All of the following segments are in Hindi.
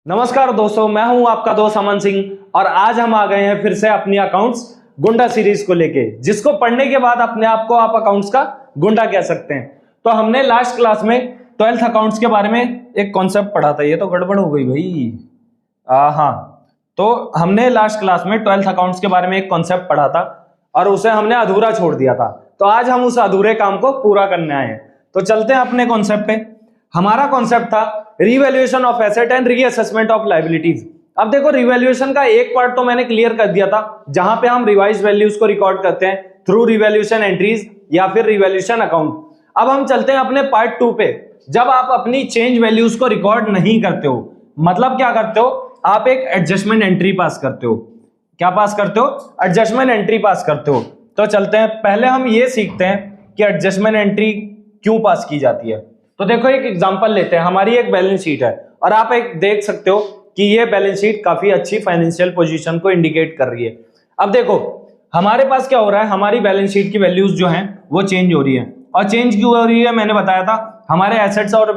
नमस्कार दोस्तों, मैं हूं आपका दोस्त अमन सिंह और आज हम आ गए हैं फिर से अपनी अकाउंट्स गुंडा सीरीज को लेके, जिसको पढ़ने के बाद अपने आप को आप अकाउंट्स का गुंडा कह सकते हैं। तो हमने लास्ट क्लास में 12th अकाउंट्स के बारे में एक कॉन्सेप्ट पढ़ा था। ये तो गड़बड़ हो गई भाई। हाँ, तो हमने लास्ट क्लास में 12th अकाउंट्स के बारे में एक कॉन्सेप्ट पढ़ा था और उसे हमने अधूरा छोड़ दिया था। तो आज हम उस अधूरे काम को पूरा करने आए हैं। तो चलते हैं अपने कॉन्सेप्ट पे। हमारा कॉन्सेप्ट था revaluation of asset and reassessment of liabilities. अब देखो, रिवैल्यूएशन का एक पार्ट तो मैंने क्लियर कर दिया था, जहां पे हम रिवाइज वैल्यूज को रिकॉर्ड करते हैं थ्रू रिवैल्यूएशन एंट्रीज या फिर रिवैल्यूएशन अकाउंट। अब हम चलते हैं अपने पार्ट 2 पे। जब आप अपनी चेंज वैल्यूज को रिकॉर्ड नहीं करते हो, मतलब क्या करते हो, आप एक एडजस्टमेंट एंट्री पास करते हो। क्या पास करते हो? एडजस्टमेंट एंट्री पास करते हो। तो चलते हैं, पहले हम ये सीखते हैं कि एडजस्टमेंट एंट्री क्यों पास की जाती है। तो देखो, एक एग्जांपल लेते हैं। हमारी एक बैलेंस शीट है और आप एक देख सकते हो कि ये बैलेंस शीट काफी अच्छी फाइनेंशियल पोजीशन को इंडिकेट कर रही है। अब देखो, हमारे पास क्या हो रहा है, हमारी बैलेंस शीट की वैल्यूज जो हैं वो चेंज हो रही है। और चेंज क्यों हो रही है, मैंने बताया था, हमारे एसेट्स और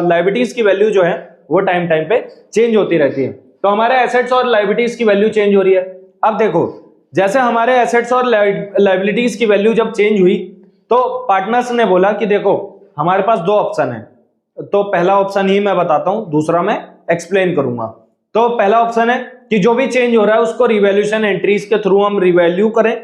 लायबिलिटीज की वैल्यू जो है वो टाइम टाइम पे चेंज होती रहती है। तो हमारे एसेट्स और लायबिलिटीज की वैल्यू चेंज हो रही है। अब देखो, जैसे हमारे एसेट्स और लायबिलिटीज की वैल्यू जब चेंज हुई तो पार्टनर्स ने बोला कि देखो, हमारे पास दो ऑप्शन है। तो पहला ऑप्शन ही मैं बताता हूं, दूसरा मैं एक्सप्लेन करूंगा। तो पहला ऑप्शन है कि जो भी चेंज हो रहा है उसको रिवैल्यूएशन एंट्रीज के थ्रू हम रिवैल्यू करें,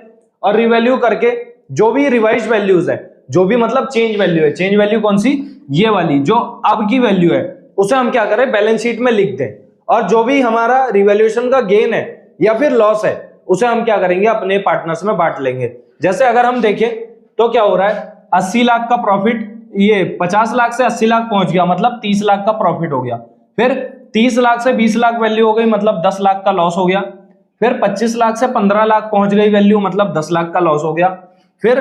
और रिवैल्यू करके जो भी रिवाइज वैल्यूज है, जो भी मतलब चेंज वैल्यू है, चेंज वैल्यू कौन सी, ये वाली जो अब की वैल्यू है, उसे हम क्या करें, बैलेंस शीट में लिख दें। और जो भी हमारा रिवैल्यूएशन का गेन है या फिर लॉस है, उसे हम क्या करेंगे, अपने पार्टनर्स में बांट लेंगे। जैसे अगर हम देखें तो क्या हो रहा है, 80 लाख का प्रॉफिट, ये 50 लाख से 80 लाख पहुंच गया, मतलब 30 लाख का प्रॉफिट हो गया। फिर 30 लाख से 20 लाख वैल्यू हो गई, मतलब 10 लाख का लॉस हो गया। फिर 25 लाख से 15 लाख पहुंच गई वैल्यू, मतलब 10 लाख का लॉस हो गया। फिर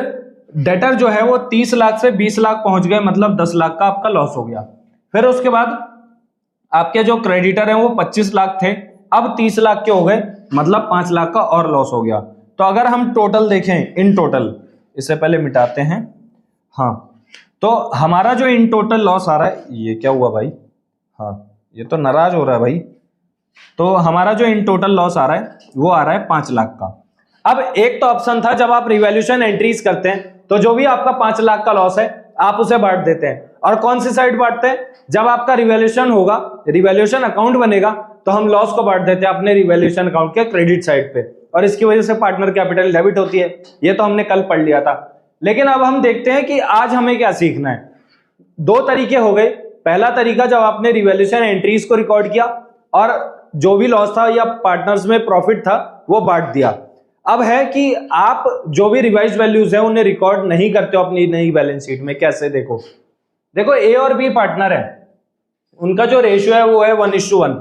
डेटर जो है वो 30 लाख से 20 लाख पहुंच गए, मतलब 10 लाख का आपका लॉस हो गया। फिर उसके बाद आपके जो क्रेडिटर हैं वो 25 लाख थे, अब 30 लाख के हो गए, मतलब 5 लाख का और लॉस हो गया। तो अगर हम टोटल देखें, इन टोटल, इससे पहले मिटाते हैं, हाँ, तो हमारा जो इन टोटल लॉस आ रहा है, ये क्या हुआ भाई, हाँ, ये तो नाराज हो रहा है भाई। तो हमारा जो इन टोटल लॉस आ रहा है वो आ रहा है 5 लाख का। अब एक तो ऑप्शन था, जब आप रिवैल्यूएशन एंट्रीज करते हैं तो जो भी आपका 5 लाख का लॉस है आप उसे बांट देते हैं। और कौन सी साइड बांटते हैं, जब आपका रिवैल्यूएशन होगा, रिवैल्यूएशन अकाउंट बनेगा, तो हम लॉस को बांट देते हैं अपने रिवैल्यूएशन अकाउंट के क्रेडिट साइड पे, और इसकी वजह से पार्टनर कैपिटल डेबिट होती है। ये तो हमने कल पढ़ लिया था। लेकिन अब हम देखते हैं कि आज हमें क्या सीखना है। दो तरीके हो गए। पहला तरीका, जब आपने रिवैल्यूएशन एंट्रीज को रिकॉर्ड किया और जो भी लॉस था या पार्टनर्स में प्रॉफिट था वो बांट दिया। अब है कि आप जो भी रिवाइज वैल्यूज है उन्हें रिकॉर्ड नहीं करते हो अपनी नई बैलेंस शीट में। कैसे? देखो, ए और बी पार्टनर है, उनका जो रेशियो है वो है 1:1।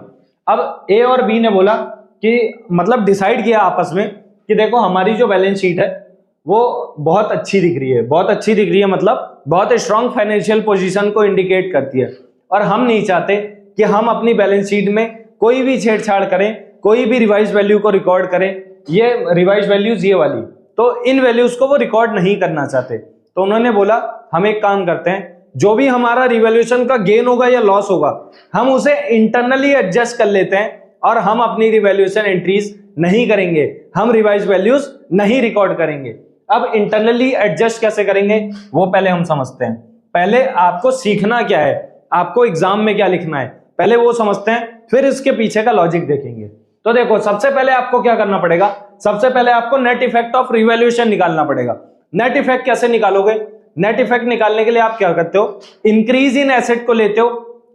अब ए और बी ने बोला कि, मतलब डिसाइड किया आपस में कि देखो, हमारी जो बैलेंस शीट है वो बहुत अच्छी दिख रही है। बहुत अच्छी दिख रही है मतलब बहुत स्ट्रांग फाइनेंशियल पोजीशन को इंडिकेट करती है, और हम नहीं चाहते कि हम अपनी बैलेंस शीट में कोई भी छेड़छाड़ करें, कोई भी रिवाइज वैल्यू को रिकॉर्ड करें। ये रिवाइज वैल्यूज ये वाली, तो इन वैल्यूज को वो रिकॉर्ड नहीं करना चाहते। तो उन्होंने बोला, हम एक काम करते हैं, जो भी हमारा रिवैल्यूएशन का गेन होगा या लॉस होगा, हम उसे इंटरनली एडजस्ट कर लेते हैं और हम अपनी रिवैल्यूएशन एंट्रीज नहीं करेंगे, हम रिवाइज वैल्यूज नहीं रिकॉर्ड करेंगे। अब इंटरनली एडजस्ट कैसे करेंगे वो पहले हम समझते हैं। पहले आपको सीखना क्या है, आपको एग्जाम में क्या लिखना है, पहले वो समझते हैं, फिर इसके पीछे का लॉजिक देखेंगे। तो देखो, सबसे पहले आपको क्या करना पड़ेगा, सबसे पहले आपको नेट इफेक्ट ऑफ रिवैल्यूएशन निकालना पड़ेगा। नेट इफेक्ट कैसे निकालोगे? नेट इफेक्ट निकालने के लिए आप क्या करते हो, इंक्रीज इन एसेट को लेते हो,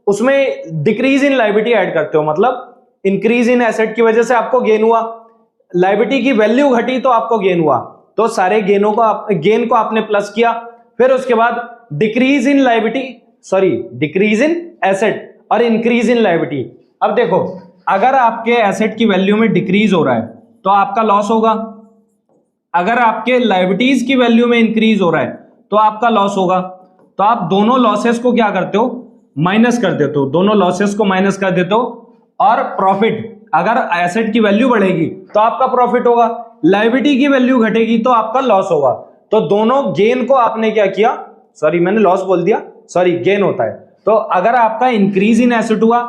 उसमें डिक्रीज इन लायबिलिटी ऐड करते हो। मतलब इंक्रीज इन एसेट की वजह से आपको गेन हुआ, लायबिलिटी की वैल्यू घटी तो आपको गेन हुआ, तो सारे गेन को आपने प्लस किया। फिर उसके बाद डिक्रीज इन एसेट और इंक्रीज इन लायबिलिटी। अब देखो, अगर आपके एसेट की वैल्यू में डिक्रीज हो रहा है तो आपका लॉस होगा, अगर आपके लायबिलिटीज की वैल्यू में इंक्रीज हो रहा है तो आपका लॉस होगा। तो आप दोनों लॉसेस को क्या करते हो, माइनस कर देते हो, दोनों लॉसेस को माइनस कर देते हो। और प्रॉफिट, अगर एसेट की वैल्यू बढ़ेगी तो आपका प्रॉफिट होगा, लायबिलिटी की वैल्यू घटेगी तो आपका लॉस होगा। तो दोनों गेन को आपने क्या किया, मैंने लॉस बोल दिया, गेन होता है। तो अगर आपका इंक्रीज इन एसेट हुआ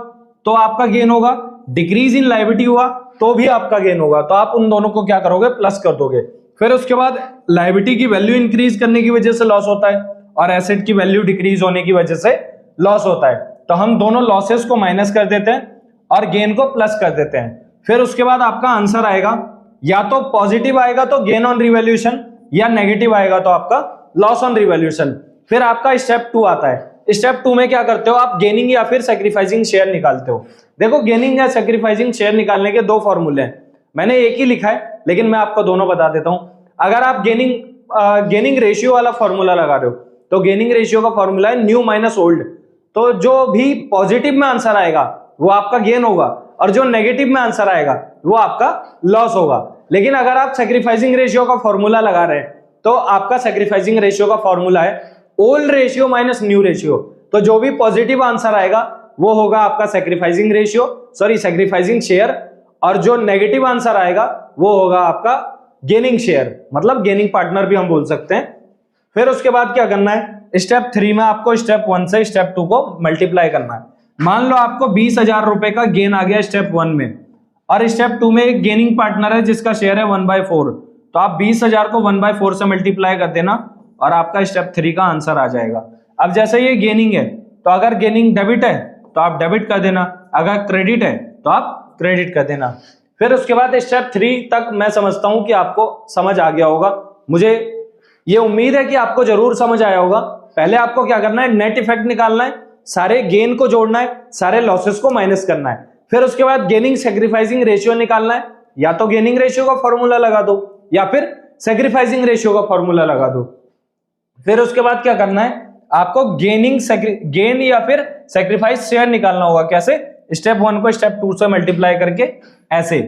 तो आपका गेन होगा, डिक्रीज इन लायबिलिटी हुआ तो भी आपका गेन होगा। तो आप उन दोनों को क्या करोगे, प्लस कर दोगे। फिर उसके बाद लायबिलिटी की वैल्यू इंक्रीज करने की वजह से लॉस होता है और एसेट की वैल्यू डिक्रीज होने की वजह से लॉस होता है। तो हम दोनों लॉसेस को माइनस कर देते हैं और गेन को प्लस कर देते हैं। फिर उसके बाद आपका आंसर आएगा, या तो पॉजिटिव आएगा तो गेन ऑन रिवैल्यूएशन, या नेगेटिव आएगा तो आपका लॉस ऑन रिवैल्यूएशन। फिर आपका स्टेप 2 आता है। स्टेप 2 में क्या करते हो आप, गेनिंग या फिर सेक्रीफाइसिंग शेयर निकालते हो। देखो गेनिंग या सेक्रीफाइसिंग शेयर निकालने के दो फॉर्मूले हैं, मैंने एक ही लिखा है लेकिन मैं आपको दोनों बता देता हूं। अगर आप गेनिंग रेशियो वाला फॉर्मूला लगा रहे हो तो गेनिंग रेशियो का फॉर्मूला है न्यू माइनस ओल्ड। तो जो भी पॉजिटिव में आंसर आएगा वो आपका गेन होगा और जो नेगेटिव में आंसर आएगा वो आपका लॉस होगा। लेकिन अगर आप सेक्रीफाइसिंग रेशियो का फॉर्मूला लगा रहे हैं तो आपका सेक्रीफाइसिंग रेशियो का फॉर्मूला है old ratio minus new ratio. तो जो भी पॉजिटिव आंसर आएगा वो होगा आपका sacrificing ratio, sorry sacrificing share, और जो नेगेटिव आंसर आएगा वो होगा आपका गेनिंग शेयर, मतलब गेनिंग पार्टनर भी हम बोल सकते हैं। फिर उसके बाद क्या करना है, स्टेप 3 में आपको स्टेप 1 से स्टेप 2 को मल्टीप्लाई करना है। मान लो आपको 20,000 रुपए का गेन आ गया स्टेप 1 में, और स्टेप 2 में एक गेनिंग पार्टनर है जिसका शेयर है 1/4। तो आप 20,000 को 1/4 से मल्टीप्लाई कर देना और आपका स्टेप 3 का आंसर आ जाएगा। अब जैसे ये गेनिंग है तो अगर गेनिंग डेबिट है तो आप डेबिट कर देना, अगर क्रेडिट है तो आप क्रेडिट कर देना। फिर उसके बाद स्टेप 3 तक मैं समझता हूं कि आपको समझ आ गया होगा, मुझे ये उम्मीद है कि आपको जरूर समझ आया होगा। पहले आपको क्या करना है, नेट इफेक्ट निकालना है, सारे गेन को जोड़ना है, सारे लॉसेस को माइनस करना है। फिर उसके बाद गेनिंग सेक्रीफाइसिंग रेशियो निकालना है, या तो गेनिंग रेशियो का फॉर्मूला लगा दो या फिर सेक्रीफाइसिंग रेशियो का फॉर्मूला लगा दो। फिर उसके बाद क्या करना है, आपको गेन या फिर सेक्रीफाइस शेयर निकालना होगा। कैसे, स्टेप 1 को स्टेप 2 से मल्टीप्लाई करके, ऐसे।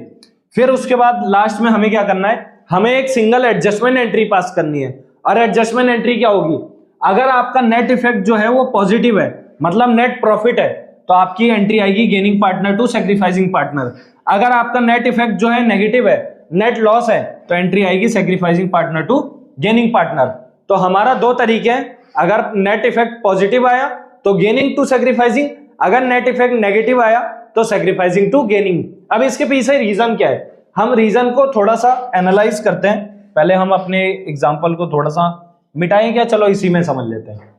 फिर उसके बाद लास्ट में हमें क्या करना है, हमें एक सिंगल एडजस्टमेंट एंट्री पास करनी है। और एडजस्टमेंट एंट्री क्या होगी, अगर आपका नेट इफेक्ट जो है वो पॉजिटिव है, मतलब नेट प्रॉफिट है, तो आपकी एंट्री आएगी gaining partner to sacrificing partner. अगर आपका नेट इफेक्ट जो है नेगेटिव है, नेट लॉस है, तो एंट्री आएगी sacrificing partner to gaining partner. तो हमारा दो तरीके हैं, अगर नेट इफेक्ट पॉजिटिव आया तो गेनिंग टू सेक्रीफाइसिंग, अगर नेट इफेक्ट नेगेटिव आया तो सेक्रीफाइसिंग टू गेनिंग। अब इसके पीछे रीजन क्या है, हम रीजन को थोड़ा सा एनालाइज करते हैं। पहले हम अपने एग्जांपल को थोड़ा सा मिटाएं क्या, चलो इसी में समझ लेते हैं।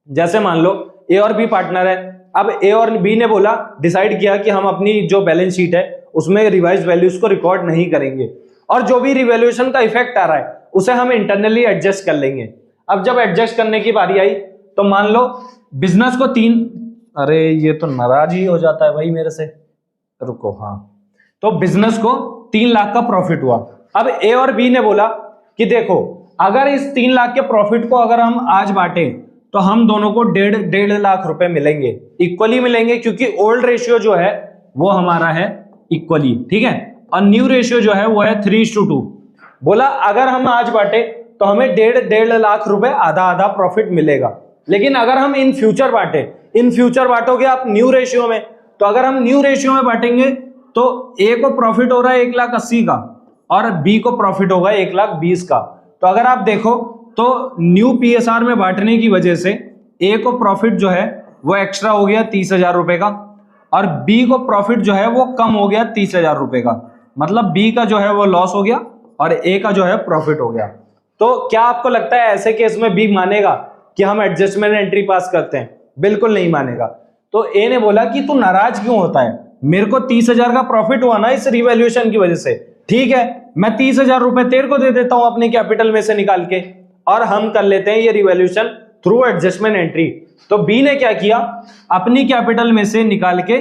जैसे मान लो ए और बी पार्टनर है। अब ए और बी ने बोला, डिसाइड किया कि हम अपनी जो बैलेंस शीट है उसमें रिवाइज वैल्यूज को रिकॉर्ड नहीं करेंगे, और जो भी रिवैल्यूएशन का इफेक्ट आ रहा है उसे हम इंटरनली एडजस्ट कर लेंगे। अब जब एडजस्ट करने की बारी आई तो मान लो बिजनेस को 3, अरे ये तो नाराज ही हो जाता है भाई मेरे से, रुको, हाँ। तो बिजनेस को 3 लाख का प्रॉफिट हुआ। अब ए और बी ने बोला कि देखो, अगर इस 3 लाख के प्रॉफिट को अगर हम आज बांटे तो हम दोनों को 1.5 लाख रुपए मिलेंगे, इक्वली मिलेंगे, क्योंकि ओल्ड रेशियो जो है वो हमारा है इक्वली, ठीक है, और न्यू रेशियो जो है वो है 3:2। बोला अगर हम आज बांटे तो हमें 1.5 लाख रुपए आधा आधा प्रॉफिट मिलेगा। लेकिन अगर हम इन फ्यूचर बांटे, इन फ्यूचर बांटोगे आप न्यू रेशियो में, तो अगर हम न्यू रेशियो में बांटेंगे तो ए को प्रॉफिट हो रहा है 1,80,000 का और बी को प्रॉफिट होगा 1,20,000 का। तो अगर आप देखो तो न्यू पीएसआर में बांटने की वजह से ए को प्रॉफिट जो है वो एक्स्ट्रा हो गया 30,000 रुपए का, और बी को प्रॉफिट जो है वो कम हो गया 30,000 रुपए का। मतलब बी का जो है वो लॉस हो गया और ए का जो है प्रॉफिट हो गया। तो क्या आपको लगता है ऐसे केस में बी मानेगा कि हम एडजस्टमेंट एंट्री पास करते हैं? बिल्कुल नहीं मानेगा। तो ए ने बोला कि तू नाराज क्यों होता है, मेरे को 30,000 का प्रॉफिट हुआ ना इस रिवैल्यूएशन की वजह से, ठीक है मैं 30,000 रुपए तेरे को दे देता हूं अपने कैपिटल में से निकाल के, और हम कर लेते हैं ये रिवैल्यूएशन थ्रू एडजस्टमेंट एंट्री। तो बी ने क्या किया, अपनी कैपिटल में से निकाल के,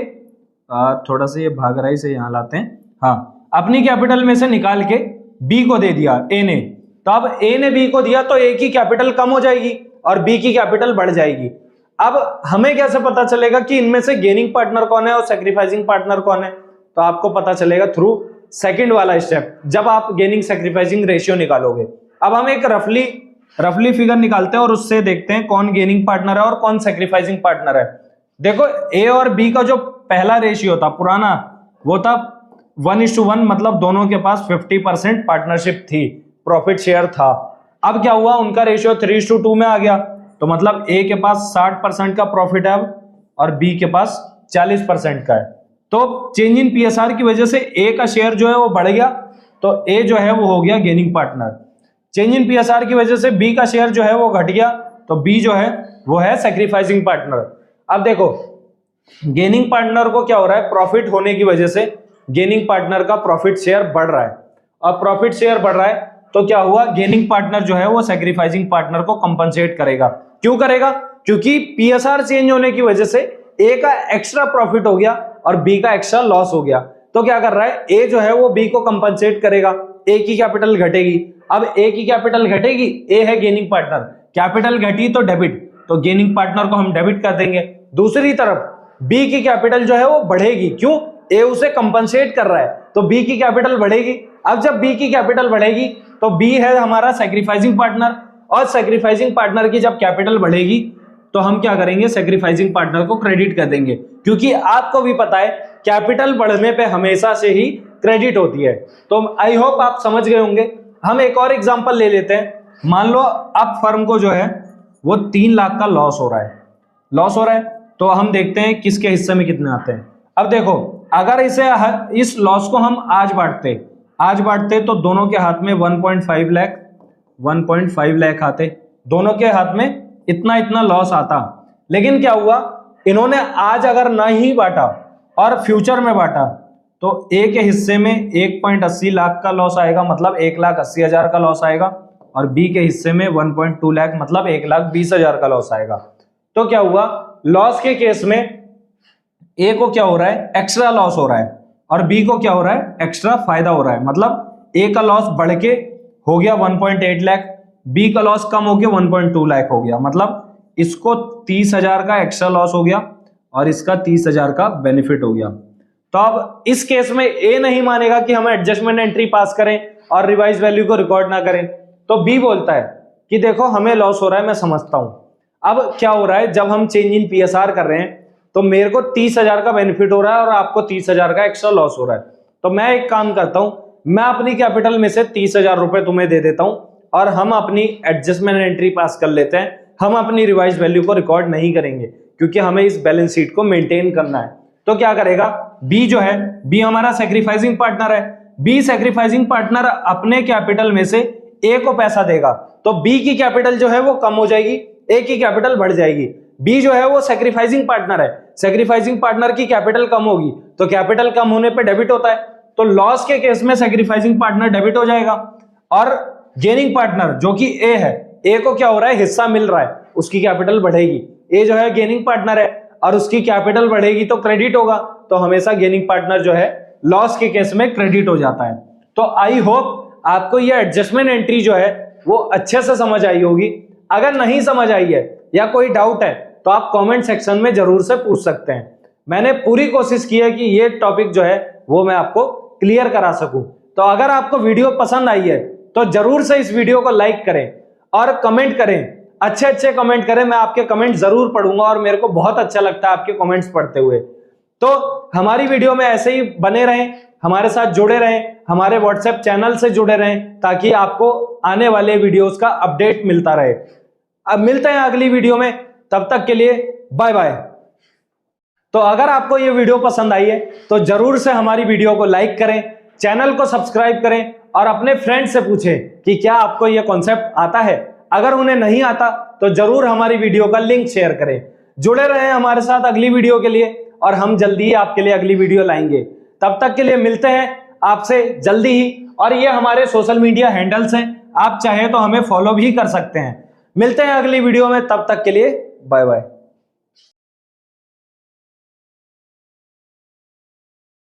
थोड़ा सा ये भाग रहा है इसे यहां लाते हैं, हाँ, अपनी कैपिटल में से निकाल के बी को दे दिया ए ने। तो अब ए ने बी को दिया तो ए की कैपिटल कम हो जाएगी और बी की कैपिटल बढ़ जाएगी। अब हमें कैसे पता चलेगा कि इनमें से गेनिंग पार्टनर कौन है और सैक्रिफाइसिंग पार्टनर कौन है? तो आपको पता चलेगा थ्रू सेकंड वाला स्टेप, जब आप गेनिंग सैक्रिफाइसिंग रेशियो निकालोगे। अब हम एक रफली फिगर निकालते हैं और उससे देखते हैं कौन गेनिंग पार्टनर है और कौन सैक्रिफाइसिंग पार्टनर है। देखो ए और बी का जो पहला रेशियो था पुराना, वो था 1:1, मतलब दोनों के पास 50% पार्टनरशिप थी, प्रॉफिट शेयर था। अब क्या हुआ, उनका रेशियो 3:2 में आ गया, तो मतलब ए के पास 60% का प्रॉफिट है अब और बी के पास 40% का है। तो चेंज इन पीएसआर की वजह से ए का शेयर जो है वो बढ़ गया, तो ए जो है वो हो गया gaining partner. Change in PSR की वजह से बी का शेयर जो है वो घट गया, तो बी जो है वो है सैक्रिफाइसिंग पार्टनर। अब देखो गेनिंग पार्टनर को क्या हो रहा है, प्रॉफिट होने की वजह से गेनिंग पार्टनर का प्रॉफिट शेयर बढ़ रहा है। अब प्रॉफिट शेयर बढ़ रहा है तो क्या हुआ, गेनिंग पार्टनर जो है वो सैक्रिफाइसिंग पार्टनर को कंपनसेट करेगा। क्यों करेगा, क्योंकि पीएसआर चेंज होने की वजह से ए का एक्स्ट्रा प्रॉफिट हो गया और बी का एक्स्ट्रा लॉस हो गया। तो क्या कर रहा है, ए जो है वो बी को कंपनसेट करेगा, ए की कैपिटल घटेगी। अब ए की कैपिटल घटेगी, ए है गेनिंग पार्टनर, कैपिटल घटी तो डेबिट, तो गेनिंग पार्टनर को हम डेबिट कर देंगे। दूसरी तरफ बी की कैपिटल जो है वो बढ़ेगी, क्यों, ए उसे कंपनसेट कर रहा है, तो बी की कैपिटल बढ़ेगी। अब जब बी की कैपिटल बढ़ेगी तो बी है हमारा सैक्रिफाइसिंग पार्टनर, और सैक्रिफाइसिंग पार्टनर की जब कैपिटल बढ़ेगी तो हम क्या करेंगे, सैक्रिफाइसिंग पार्टनर को क्रेडिट कर देंगे, क्योंकि आपको भी पता है कैपिटल बढ़ने पे हमेशा से ही क्रेडिट होती है। तो आई होप आप समझ गए होंगे। हम एक और एग्जांपल ले लेते हैं। मान लो अब फर्म को जो है वो 3 लाख का लॉस हो रहा है, तो हम देखते हैं किसके हिस्से में कितने आते हैं। अब देखो अगर इस लॉस को हम आज बांटते तो दोनों के हाथ में 1.5 लाख आते, दोनों के हाथ में इतना लॉस आता। लेकिन क्या हुआ, इन्होंने आज अगर ना ही बांटा और फ्यूचर में बांटा तो ए के हिस्से में 1.80 लाख का लॉस आएगा, मतलब 1,80,000 का लॉस आएगा, और बी के हिस्से में 1.2 लाख मतलब 1,20,000 का लॉस आएगा। तो क्या हुआ, लॉस के केस में ए को क्या हो रहा है, एक्स्ट्रा लॉस हो रहा है, और बी को क्या हो रहा है, एक्स्ट्रा फायदा हो रहा है। मतलब ए का लॉस बढ़ के हो गया 1.8 लाख, बी का लॉस कम हो गया 1.2 लाख हो गया, मतलब इसको 30,000 का एक्स्ट्रा लॉस हो गया और इसका 30,000 का बेनिफिट हो गया। तो अब इस केस में ए नहीं मानेगा कि हम एडजस्टमेंट एंट्री पास करें और रिवाइज वैल्यू को रिकॉर्ड ना करें, तो बी बोलता है कि देखो हमें लॉस हो रहा है, मैं समझता हूं। अब क्या हो रहा है, जब हम चेंज इन पीएसआर कर रहे हैं तो मेरे को 30,000 का बेनिफिट हो रहा है और आपको 30,000 का एक्स्ट्रा लॉस हो रहा है। तो मैं एक काम करता हूं, मैं अपनी कैपिटल में से 30,000 रुपए तुम्हें दे देता हूं और हम अपनी एडजस्टमेंट एंट्री पास कर लेते हैं। हम अपनी रिवाइज वैल्यू को रिकॉर्ड नहीं करेंगे क्योंकि हमें इस बैलेंस शीट को मेंटेन करना है। तो क्या करेगा, बी जो है, बी हमारा सैक्रिफाइसिंग पार्टनर है, बी सैक्रिफाइसिंग पार्टनर अपने कैपिटल में से ए को पैसा देगा, तो बी की कैपिटल जो है वो कम हो जाएगी, ए की कैपिटल बढ़ जाएगी। बी जो है वो सैक्रिफाइसिंग पार्टनर है, सैक्रिफाइसिंग पार्टनर की कैपिटल कम होगी, तो कैपिटल कम होने पे डेबिट होता है, तो लॉस के केस में सैक्रिफाइसिंग पार्टनर डेबिट हो जाएगा। और गेनिंग पार्टनर जो कि ए है, ए को क्या हो रहा है, हिस्सा मिल रहा है, उसकी कैपिटल बढ़ेगी। ए जो है गेनिंग पार्टनर है और उसकी कैपिटल बढ़ेगी तो क्रेडिट होगा, तो हमेशा गेनिंग पार्टनर जो है लॉस के केस में क्रेडिट हो जाता है। तो आई होप आपको ये एडजस्टमेंट एंट्री जो है वो अच्छे से समझ आई होगी। अगर नहीं समझ आई है या कोई डाउट है तो आप कमेंट सेक्शन में जरूर से पूछ सकते हैं। मैंने पूरी कोशिश की है कि ये टॉपिक जो है वो मैं आपको क्लियर करा सकूं। तो अगर आपको वीडियो पसंद आई है तो जरूर से इस वीडियो को लाइक करें और कमेंट करें, अच्छे कमेंट करें। मैं आपके कमेंट जरूर पढ़ूंगा और मेरे को बहुत अच्छा लगता है आपके कमेंट्स पढ़ते हुए। तो हमारी वीडियो में ऐसे ही बने रहें, हमारे साथ जुड़े रहें, हमारे व्हाट्सएप चैनल से जुड़े रहें ताकि आपको आने वाले वीडियोस का अपडेट मिलता रहे। अब मिलते हैं अगली वीडियो में, तब तक के लिए बाय बाय। तो अगर आपको ये वीडियो पसंद आई है तो जरूर से हमारी वीडियो को लाइक करें, चैनल को सब्सक्राइब करें और अपने फ्रेंड से पूछें कि क्या आपको ये कॉन्सेप्ट आता है। अगर उन्हें नहीं आता तो जरूर हमारी वीडियो का लिंक शेयर करें। जुड़े रहें हमारे साथ अगली वीडियो के लिए और हम जल्दी ही आपके लिए अगली वीडियो लाएंगे। तब तक के लिए मिलते हैं आपसे जल्दी ही, और ये हमारे सोशल मीडिया हैंडल्स हैं, आप चाहें तो हमें फॉलो भी कर सकते हैं। मिलते हैं अगली वीडियो में, तब तक के लिए बाय बाय।